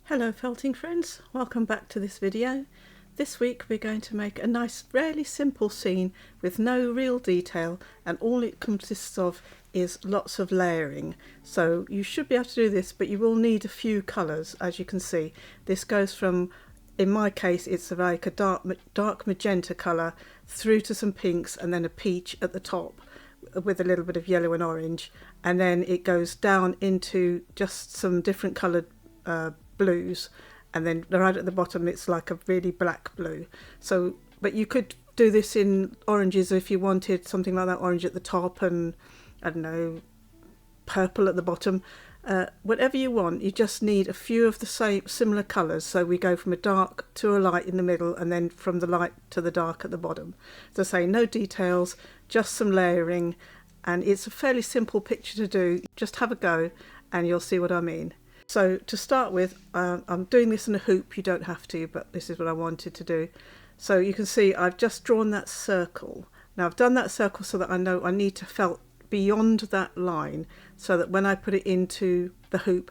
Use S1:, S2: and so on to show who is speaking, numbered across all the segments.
S1: Hello felting friends, welcome back to this video. This week we're going to make a nice, really simple scene with no real detail, and all it consists of is lots of layering. So you should be able to do this, but you will need a few colours. As you can see, this goes from, in my case, it's like a dark magenta colour through to some pinks and then a peach at the top with a little bit of yellow and orange, and then it goes down into just some different coloured blues, and then right at the bottom it's like a really black blue. So, but you could do this in oranges if you wanted something like that, orange at the top and I don't know, purple at the bottom. Whatever you want, you just need a few of the same similar colours. So we go from a dark to a light in the middle, and then from the light to the dark at the bottom. As I say, no details, just some layering, and it's a fairly simple picture to do. Just have a go and you'll see what I mean. So to start with, I'm doing this in a hoop. You don't have to, but this is what I wanted to do. So you can see I've just drawn that circle. Now I've done that circle so that I know I need to felt beyond that line, so that when I put it into the hoop,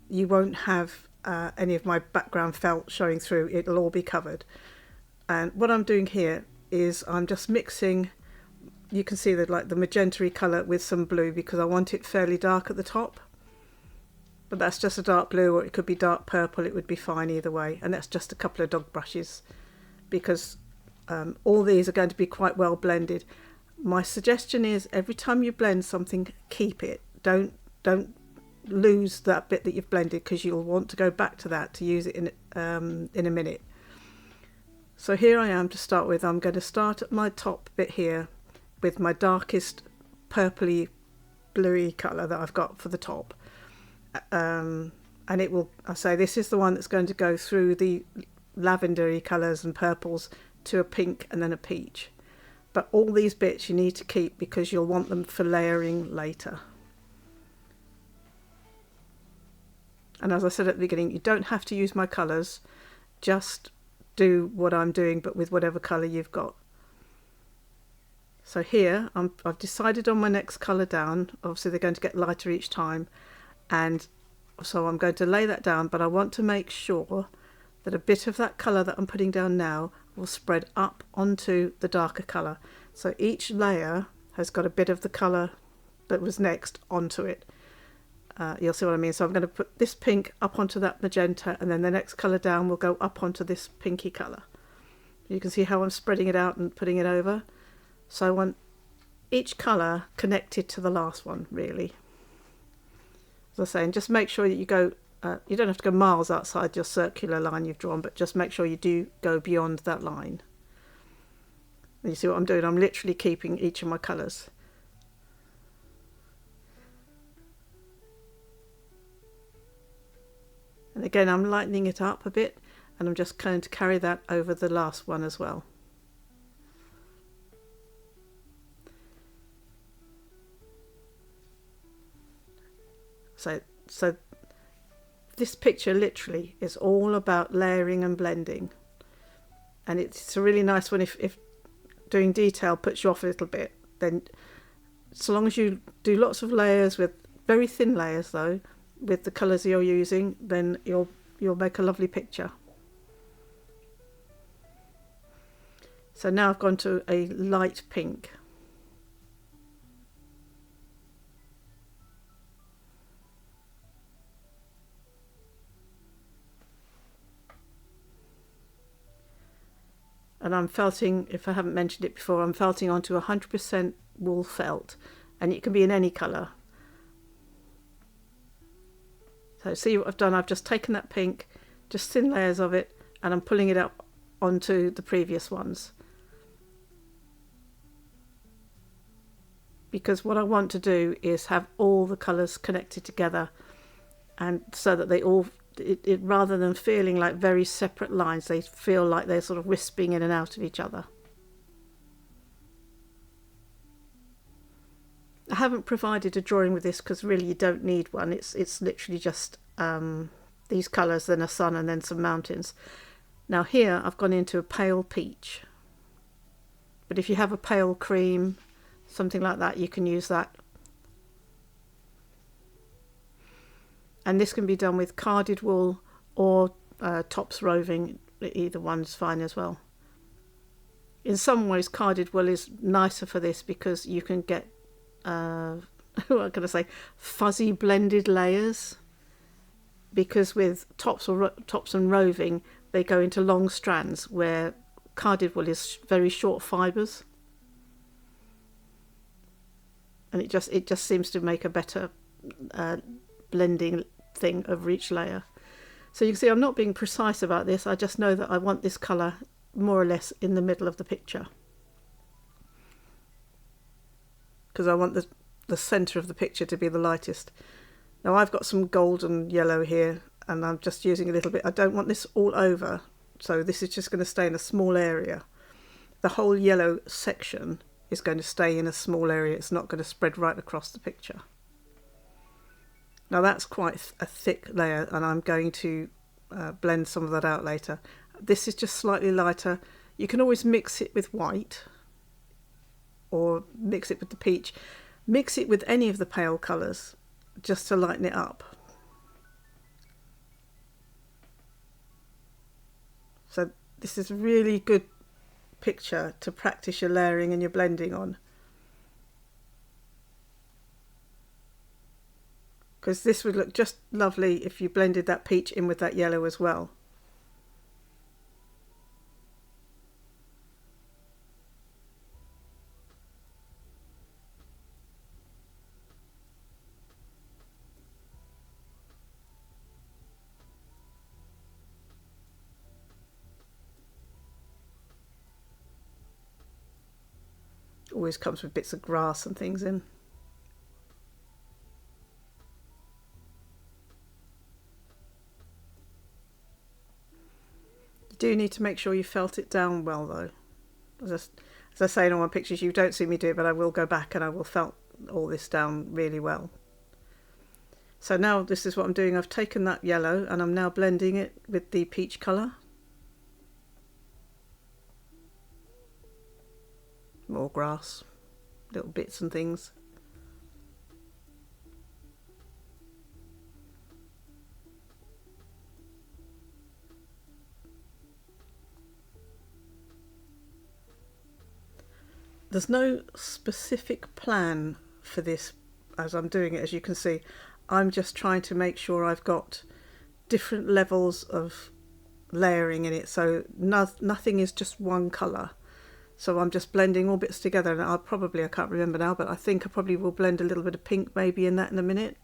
S1: you won't have any of my background felt showing through. It'll all be covered. And what I'm doing here is I'm just mixing, you can see that like the magenta colour with some blue, because I want it fairly dark at the top. But that's just a dark blue, or it could be dark purple. It would be fine either way. And that's just a couple of dog brushes, because all these are going to be quite well blended. My suggestion is every time you blend something, keep it. Don't lose that bit that you've blended, because you'll want to go back to that to use it in a minute. So here I am to start with. I'm going to start at my top bit here with my darkest purpley bluey colour that I've got for the top. And it will, I say, this is the one that's going to go through the lavendery colours and purples to a pink and then a peach. But all these bits you need to keep, because you'll want them for layering later. And as I said at the beginning, you don't have to use my colours, just do what I'm doing, but with whatever colour you've got. So here I've decided on my next colour down. Obviously they're going to get lighter each time, and so I'm going to lay that down, but I want to make sure that a bit of that colour that I'm putting down now will spread up onto the darker colour. So each layer has got a bit of the colour that was next onto it. You'll see what I mean. So I'm going to put this pink up onto that magenta, and then the next colour down will go up onto this pinky colour. You can see how I'm spreading it out and putting it over. So I want each colour connected to the last one, really. As I was saying, just make sure that you go, you don't have to go miles outside your circular line you've drawn, but just make sure you do go beyond that line. And you see what I'm doing? I'm literally keeping each of my colours. And again, I'm lightening it up a bit, and I'm just going to carry that over the last one as well. So this picture literally is all about layering and blending, and it's a really nice one if doing detail puts you off a little bit. Then so long as you do lots of layers, with very thin layers though, with the colours you're using, then you'll make a lovely picture. So now I've gone to a light pink. And I'm felting, if I haven't mentioned it before, I'm felting onto 100% wool felt, and it can be in any colour. So see what I've done? I've just taken that pink, just thin layers of it, and I'm pulling it up onto the previous ones. Because what I want to do is have all the colours connected together, and so that they all, rather than feeling like very separate lines, they feel like they're sort of wisping in and out of each other. I haven't provided a drawing with this because really you don't need one. It's literally just these colours, then a sun, and then some mountains. Now here I've gone into a pale peach, but if you have a pale cream, something like that, you can use that. And this can be done with carded wool or tops roving, either one's fine as well. In some ways carded wool is nicer for this because you can get what can I say, fuzzy blended layers, because with tops and roving they go into long strands, where carded wool is very short fibres, and it just seems to make a better blending thing over each layer. So you can see I'm not being precise about this, I just know that I want this colour more or less in the middle of the picture, because I want the centre of the picture to be the lightest. Now I've got some golden yellow here and I'm just using a little bit. I don't want this all over, so this is just going to stay in a small area. The whole yellow section is going to stay in a small area, it's not going to spread right across the picture. Now that's quite a thick layer and I'm going to blend some of that out later. This is just slightly lighter. You can always mix it with white or mix it with the peach. Mix it with any of the pale colours just to lighten it up. So this is a really good picture to practice your layering and your blending on, because this would look just lovely if you blended that peach in with that yellow as well. Always comes with bits of grass and things in. You do need to make sure you felt it down well though. As I say in all my pictures, you don't see me do it, but I will go back and I will felt all this down really well. So now this is what I'm doing. I've taken that yellow and I'm now blending it with the peach colour. More grass, little bits and things. There's no specific plan for this as I'm doing it, as you can see. I'm just trying to make sure I've got different levels of layering in it, so nothing is just one colour. So I'm just blending all bits together, and I can't remember now, but I think I probably will blend a little bit of pink maybe in that in a minute.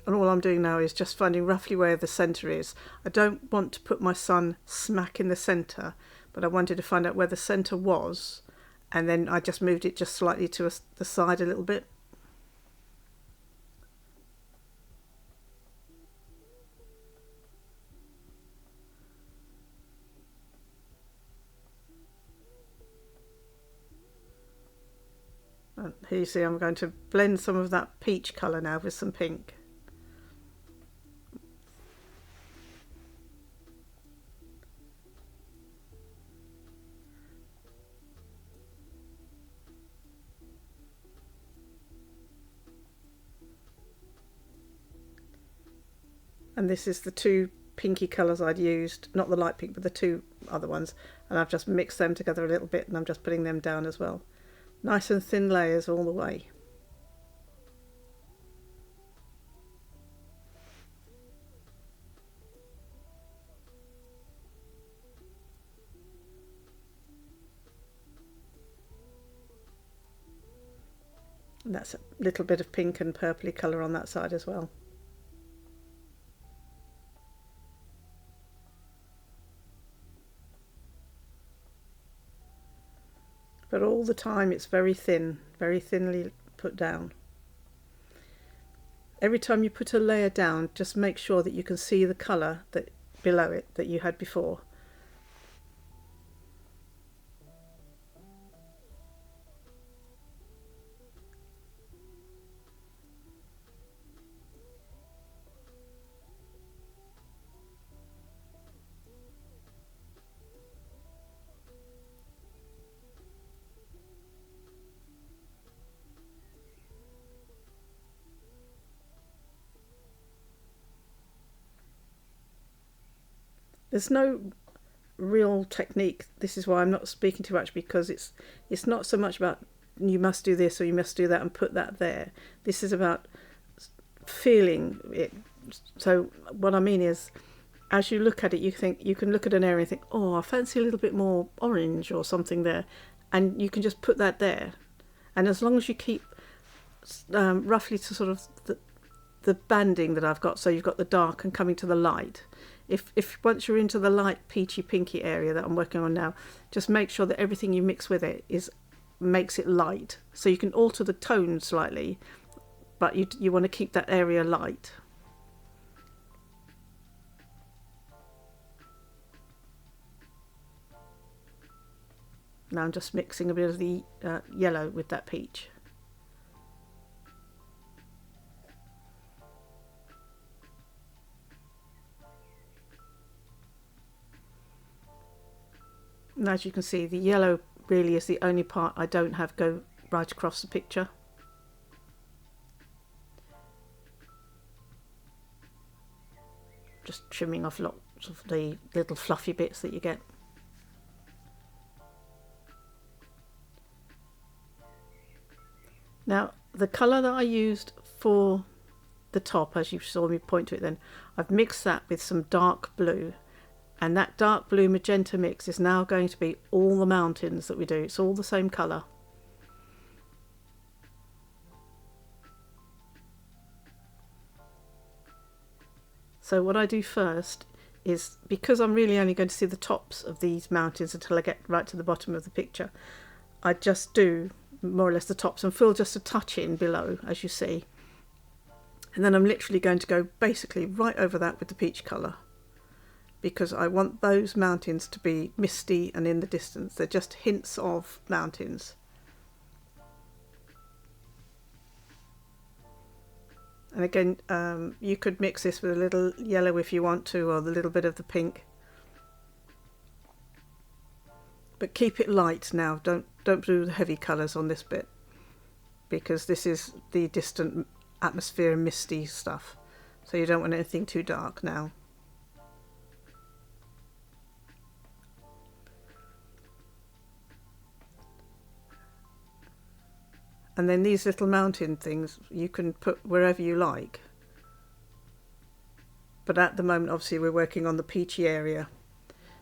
S1: And all I'm doing now is just finding roughly where the centre is. I don't want to put my sun smack in the centre, but I wanted to find out where the centre was, and then I just moved it just slightly to the side a little bit. And here you see I'm going to blend some of that peach colour now with some pink. And this is the two pinky colours I'd used, not the light pink but the two other ones, and I've just mixed them together a little bit and I'm just putting them down as well. Nice and thin layers all the way. And that's a little bit of pink and purpley colour on that side as well. But all the time it's very thin, very thinly put down. Every time you put a layer down, just make sure that you can see the colour that below it that you had before. There's no real technique. This is why I'm not speaking too much, because it's not so much about you must do this or you must do that and put that there. This is about feeling it. So what I mean is, as you look at it, you can look at an area and think, oh, I fancy a little bit more orange or something there, and you can just put that there. And as long as you keep roughly to sort of the banding that I've got, so you've got the dark and coming to the light. If once you're into the light peachy pinky area that I'm working on now, just make sure that everything you mix with it makes it light. So you can alter the tone slightly, but you want to keep that area light. Now I'm just mixing a bit of the yellow with that peach. And as you can see, the yellow really is the only part I don't have go right across the picture. Just trimming off lots of the little fluffy bits that you get. Now, the colour that I used for the top, as you saw me point to it then, I've mixed that with some dark blue. And that dark blue magenta mix is now going to be all the mountains that we do. It's all the same colour. So what I do first is, because I'm really only going to see the tops of these mountains until I get right to the bottom of the picture, I just do more or less the tops and fill just a touch in below, as you see. And then I'm literally going to go basically right over that with the peach colour, because I want those mountains to be misty and in the distance. They're just hints of mountains. And again, you could mix this with a little yellow if you want to, or a little bit of the pink. But keep it light now. Don't do the heavy colours on this bit, because this is the distant atmosphere and misty stuff. So you don't want anything too dark now. And then these little mountain things you can put wherever you like. But at the moment, obviously, we're working on the peachy area.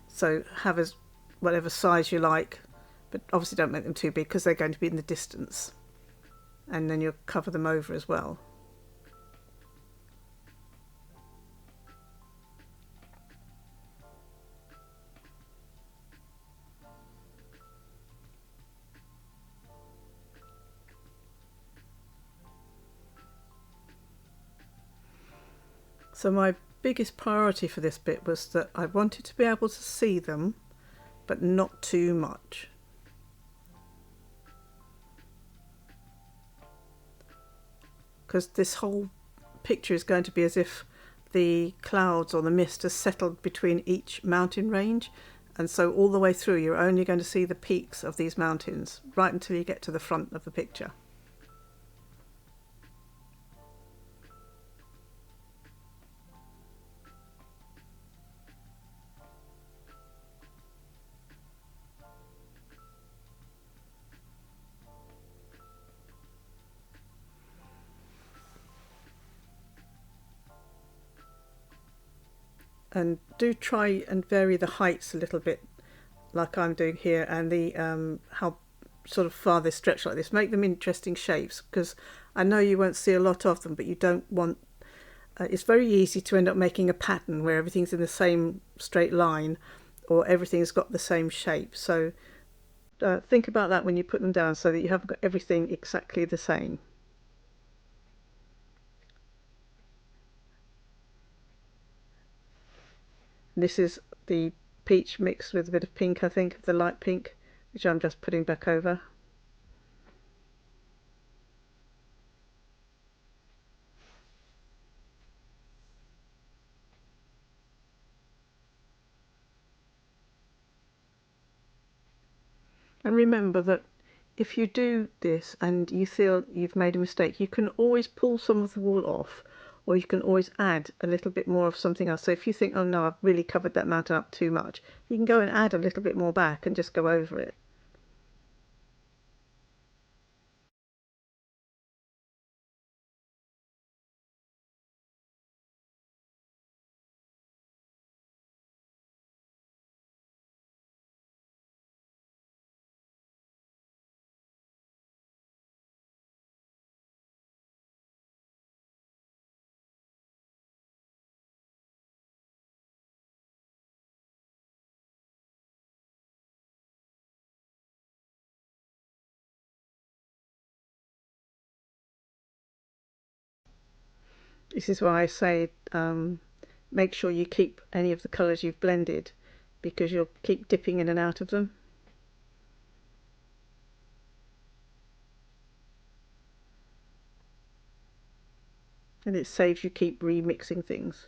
S1: So have whatever size you like, but obviously don't make them too big, because they're going to be in the distance. And then you'll cover them over as well. So my biggest priority for this bit was that I wanted to be able to see them, but not too much. Because this whole picture is going to be as if the clouds or the mist has settled between each mountain range, and so all the way through you're only going to see the peaks of these mountains right until you get to the front of the picture. And do try and vary the heights a little bit, like I'm doing here, and the how sort of far they stretch like this. Make them interesting shapes, because I know you won't see a lot of them, but you don't want it's very easy to end up making a pattern where everything's in the same straight line, or everything's got the same shape. So think about that when you put them down, so that you haven't got everything exactly the same. This is the peach mixed with a bit of pink, I think, of the light pink, which I'm just putting back over. And remember that if you do this and you feel you've made a mistake, you can always pull some of the wool off, or you can always add a little bit more of something else. So if you think, oh no, I've really covered that mountain up too much, you can go and add a little bit more back and just go over it. This is why I say make sure you keep any of the colours you've blended, because you'll keep dipping in and out of them. And it saves you keep remixing things.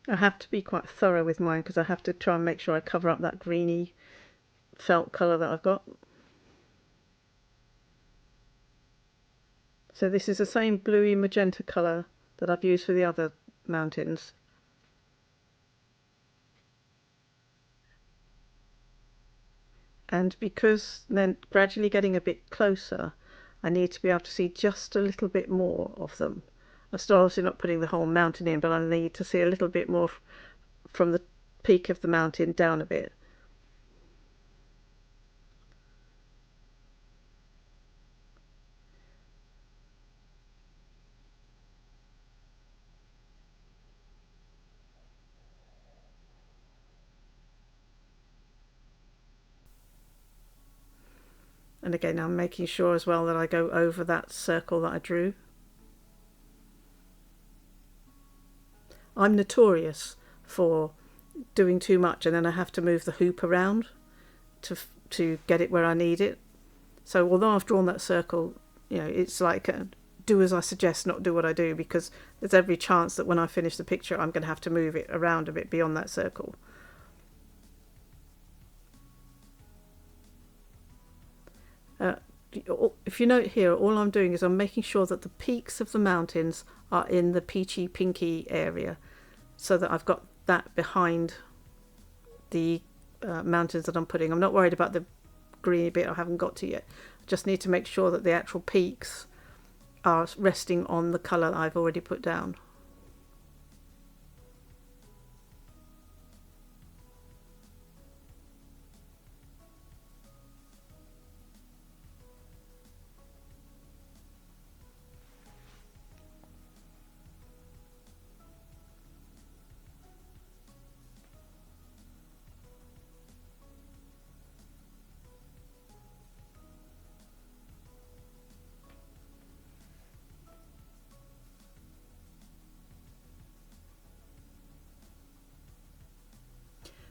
S1: I have to be quite thorough with mine because I have to try and make sure I cover up that greeny felt colour that I've got. So this is the same bluey magenta colour that I've used for the other mountains. And because they're gradually getting a bit closer, I need to be able to see just a little bit more of them. I'm still obviously not putting the whole mountain in, but I need to see a little bit more from the peak of the mountain down a bit. And again, I'm making sure as well that I go over that circle that I drew. I'm notorious for doing too much and then I have to move the hoop around to get it where I need it. So although I've drawn that circle, you know, it's like do as I suggest, not do what I do, because there's every chance that when I finish the picture I'm going to have to move it around a bit beyond that circle. If you note here, all I'm doing is I'm making sure that the peaks of the mountains are in the peachy pinky area, so that I've got that behind the mountains that I'm putting. I'm not worried about the greeny bit I haven't got to yet. I just need to make sure that the actual peaks are resting on the colour I've already put down.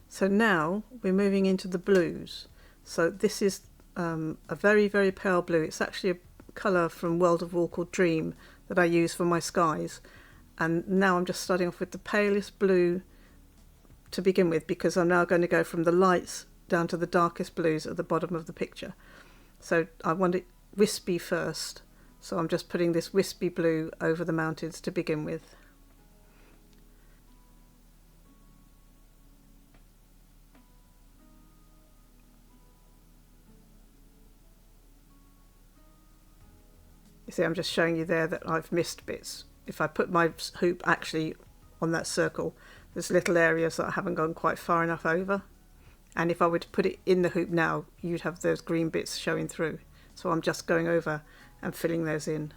S1: So now we're moving into the blues. So this is a very, very pale blue. It's actually a colour from World of War called Dream that I use for my skies. And now I'm just starting off with the palest blue to begin with, because I'm now going to go from the lights down to the darkest blues at the bottom of the picture. So I want it wispy first. So I'm just putting this wispy blue over the mountains to begin with. You see, I'm just showing you there that I've missed bits. If I put my hoop actually on that circle, there's little areas that I haven't gone quite far enough over. And if I were to put it in the hoop now, you'd have those green bits showing through. So I'm just going over and filling those in.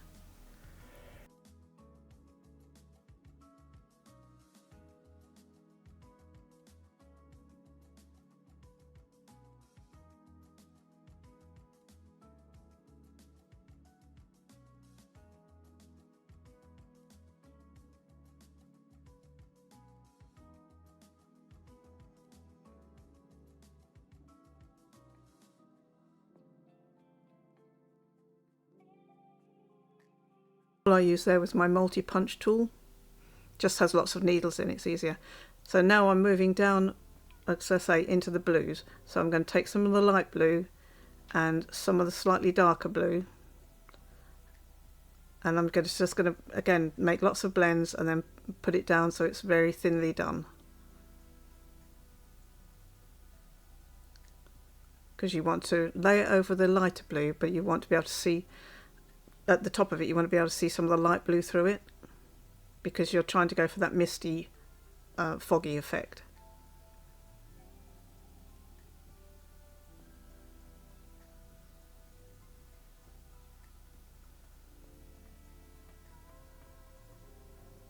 S1: All I used there was my multi-punch tool. Just has lots of needles in it, it's easier. So now I'm moving down, as I say, into the blues. So I'm going to take some of the light blue and some of the slightly darker blue, and I'm just going to again make lots of blends and then put it down so it's very thinly done, because you want to lay it over the lighter blue, but you want to be able to see at the top of it, you want to be able to see some of the light blue through it, because you're trying to go for that misty foggy effect.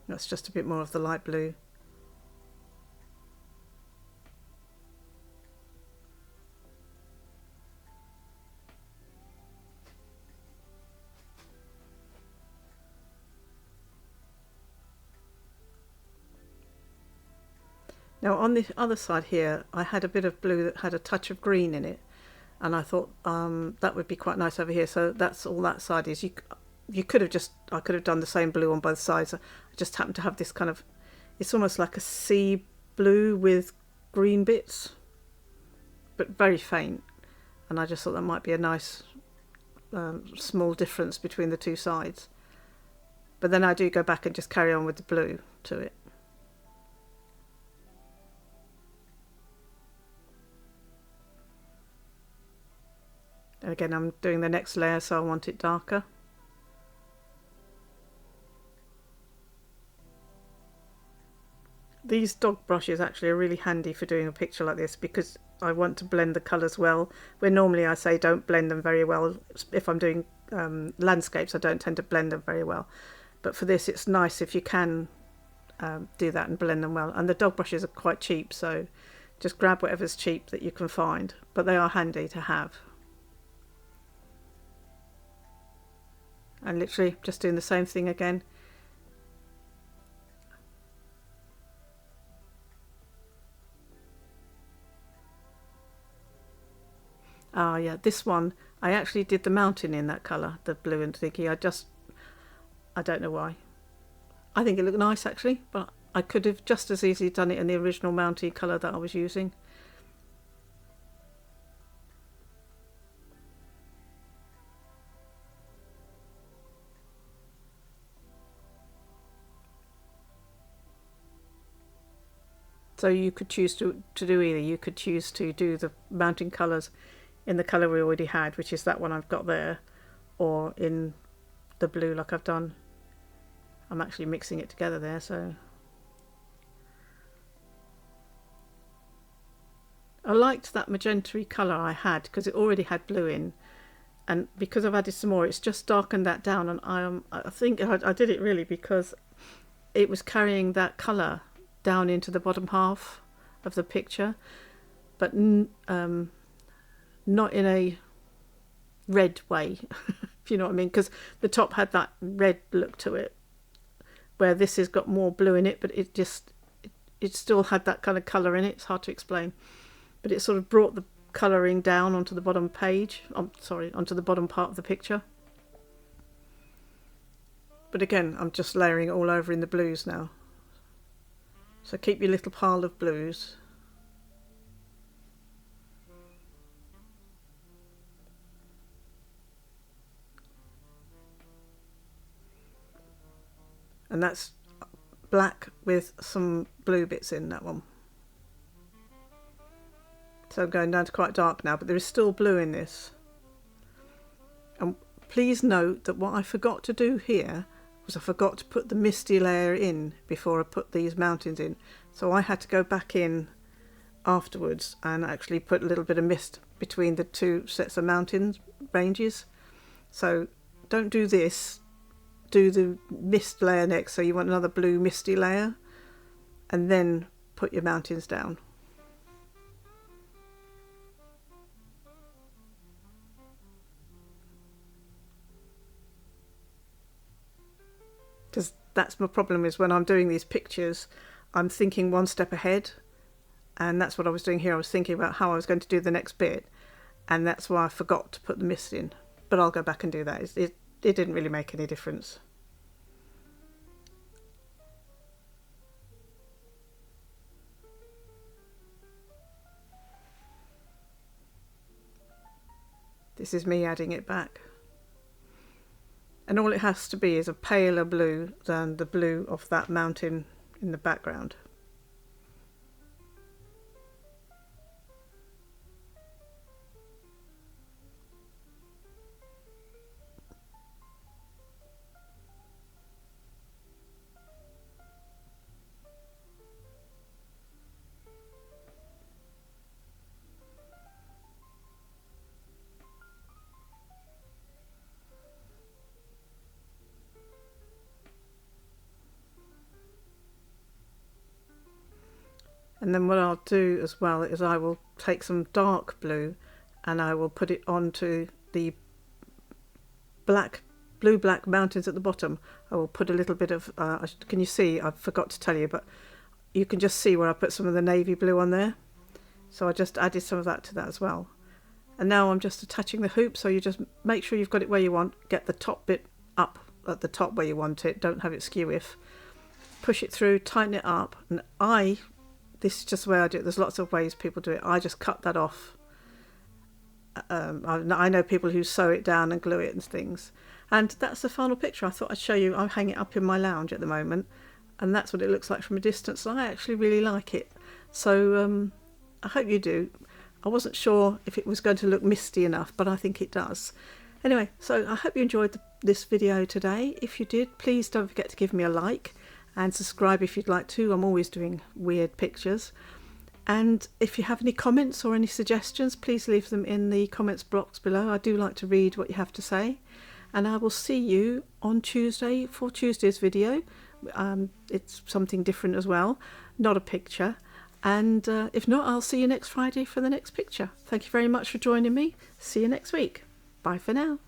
S1: That's just a bit more of the light blue. Now on the other side here, I had a bit of blue that had a touch of green in it, and I thought that would be quite nice over here. So that's all that side is. You could have just, I could have done the same blue on both sides. I just happened to have this kind of, it's almost like a sea blue with green bits, but very faint. And I just thought that might be a nice small difference between the two sides. But then I do go back and just carry on with the blue to it. And again, I'm doing the next layer, so I want it darker. These dog brushes actually are really handy for doing a picture like this, because I want to blend the colours well, where normally I say don't blend them very well. If I'm doing landscapes, I don't tend to blend them very well. But for this, it's nice if you can do that and blend them well. And the dog brushes are quite cheap, so just grab whatever's cheap that you can find. But they are handy to have. And literally just doing the same thing again. Ah, yeah, this one, I actually did the mountain in that colour, the blue and thingy. I don't know why. I think it looked nice actually, but I could have just as easily done it in the original mountain colour that I was using. So you could choose to do either. You could choose to do the mountain colours in the colour we already had, which is that one I've got there, or in the blue like I've done. I'm actually mixing it together there, so I liked that magenta-y colour I had because it already had blue in, and because I've added some more, it's just darkened that down. And I think I did it really because it was carrying that colour down into the bottom half of the picture, but not in a red way, if you know what I mean, because the top had that red look to it, where this has got more blue in it, but it still had that kind of colour in it. It's hard to explain, but it sort of brought the colouring down onto the bottom page, onto the bottom part of the picture. But again, I'm just layering it all over in the blues now. So keep your little pile of blues. And that's black with some blue bits in that one. So I'm going down to quite dark now, but there is still blue in this. And please note that what I forgot to do here was I forgot to put the misty layer in before I put these mountains in. So I had to go back in afterwards and actually put a little bit of mist between the two sets of mountain ranges. So don't do this. Do the mist layer next, so you want another blue misty layer, and then put your mountains down. Because that's my problem, is when I'm doing these pictures, I'm thinking one step ahead, and that's what I was doing here. I was thinking about how I was going to do the next bit, and that's why I forgot to put the mist in. But I'll go back and do that. It didn't really make any difference. This is me adding it back. And all it has to be is a paler blue than the blue of that mountain in the background. And then what I'll do as well is I will take some dark blue and I will put it onto the blue-black mountains at the bottom. I will put a little bit of, can you see, I forgot to tell you, but you can just see where I put some of the navy blue on there. So I just added some of that to that as well. And now I'm just attaching the hoop, so you just make sure you've got it where you want, get the top bit up at the top where you want it, don't have it skew-if. Push it through, tighten it up, and this is just the way I do it. There's lots of ways people do it. I just cut that off. I know people who sew it down and glue it and things. And that's the final picture. I thought I'd show you. I'm hanging it up in my lounge at the moment, and that's what it looks like from a distance. And I actually really like it. So I hope you do. I wasn't sure if it was going to look misty enough, but I think it does. Anyway, so I hope you enjoyed this video today. If you did, please don't forget to give me a like and subscribe if you'd like to. I'm always doing weird pictures. And if you have any comments or any suggestions, please leave them in the comments box below. I do like to read what you have to say. And I will see you on Tuesday for Tuesday's video. It's something different as well, not a picture. And if not, I'll see you next Friday for the next picture. Thank you very much for joining me. See you next week. Bye for now.